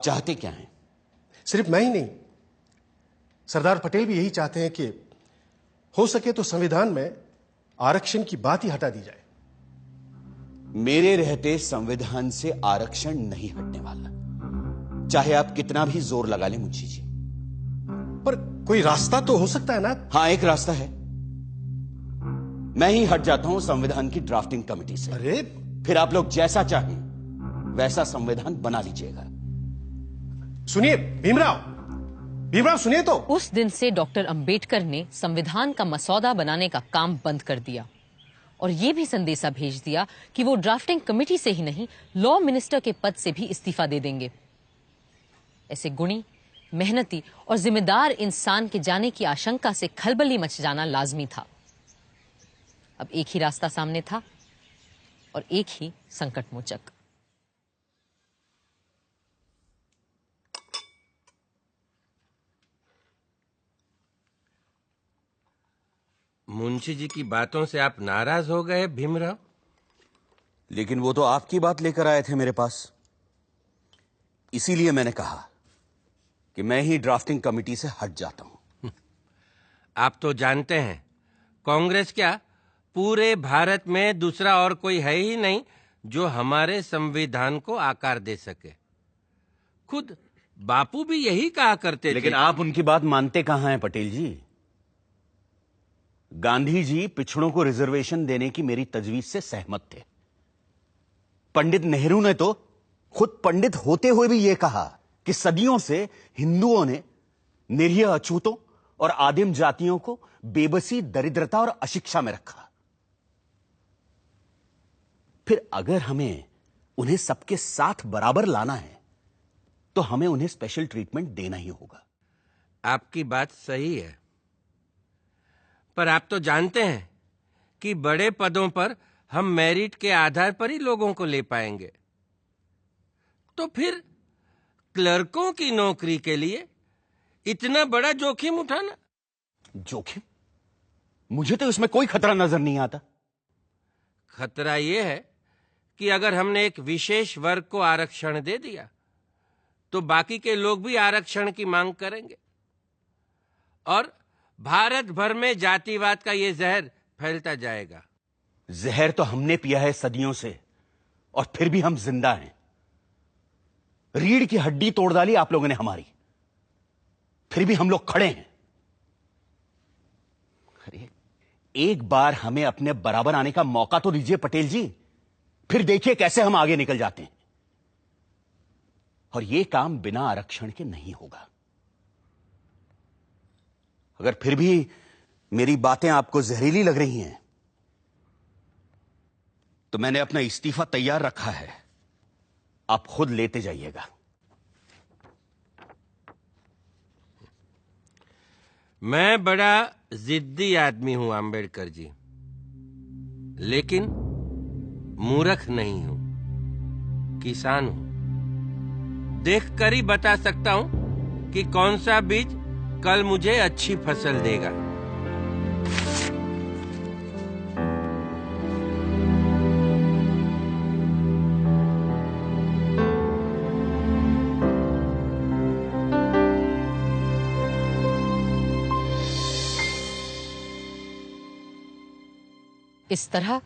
चाहते क्या हैं? सिर्फ मैं ही नहीं, सरदार पटेल भी यही चाहते हैं कि हो सके तो संविधान में आरक्षण की बात ही हटा दी जाए। मेरे रहते संविधान से आरक्षण नहीं हटने वाला, चाहे आप कितना भी जोर लगा लें मुंशी जी। पर कोई रास्ता तो हो सकता है ना? हां, एक रास्ता है। मैं ही हट जाता हूं संविधान की ड्राफ्टिंग कमेटी से। अरे फिर आप लोग जैसा चाहें वैसा संविधान बना लीजिएगा। सुनिए भीमराव, सुनिए तो। उस दिन से डॉक्टर अंबेडकर ने संविधान का मसौदा बनाने का काम बंद कर दिया और ये भी संदेशा भेज दिया कि वो ड्राफ्टिंग कमेटी से ही नहीं, लॉ मिनिस्टर के पद से भी इस्तीफा दे देंगे। ऐसे गुणी, मेहनती और जिम्मेदार इंसान के जाने की आशंका से खलबली मच जाना लाजमी था। अब एक ही रास्ता सामने था और एक ही संकटमोचक। मुंशी जी की बातों से आप नाराज हो गए भीमराव? लेकिन वो तो आपकी बात लेकर आए थे मेरे पास, इसीलिए मैंने कहा कि मैं ही ड्राफ्टिंग कमेटी से हट जाता हूं। आप तो जानते हैं, कांग्रेस क्या पूरे भारत में दूसरा और कोई है ही नहीं जो हमारे संविधान को आकार दे सके। खुद बापू भी यही कहा करते थे। लेकिन आप उनकी बात मानते कहां हैं पटेल जी? गांधी जी पिछड़ों को रिजर्वेशन देने की मेरी तजवीज से सहमत थे। पंडित नेहरू ने तो खुद पंडित होते हुए भी यह कहा कि सदियों से हिंदुओं ने निरीह अछूतों और आदिम जातियों को बेबसी, दरिद्रता और अशिक्षा में रखा। फिर अगर हमें उन्हें सबके साथ बराबर लाना है तो हमें उन्हें स्पेशल ट्रीटमेंट देना ही होगा। आपकी बात सही है, पर आप तो जानते हैं कि बड़े पदों पर हम मेरिट के आधार पर ही लोगों को ले पाएंगे। तो फिर क्लर्कों की नौकरी के लिए इतना बड़ा जोखिम उठाना? जोखिम? मुझे तो इसमें कोई खतरा नजर नहीं आता। खतरा यह है कि अगर हमने एक विशेष वर्ग को आरक्षण दे दिया तो बाकी के लोग भी आरक्षण की मांग करेंगे और भारत भर में जातिवाद का यह जहर फैलता जाएगा। जहर तो हमने पिया है सदियों से और फिर भी हम जिंदा हैं। रीढ़ की हड्डी तोड़ डाली आप लोगों ने हमारी, फिर भी हम लोग खड़े हैं। अरे एक बार हमें अपने बराबर आने का मौका तो दीजिए पटेल जी, फिर देखिए कैसे हम आगे निकल जाते हैं। और यह काम बिना आरक्षण के नहीं होगा। अगर फिर भी मेरी बातें आपको जहरीली लग रही हैं तो मैंने अपना इस्तीफा तैयार रखा है, आप खुद लेते जाइएगा। मैं बड़ा जिद्दी आदमी हूं अंबेडकर जी, लेकिन मूर्ख नहीं हूं, किसान हूं। देखकर ही बता सकता हूं कि कौन सा बीज कल मुझे अच्छी फसल देगा। इस तरह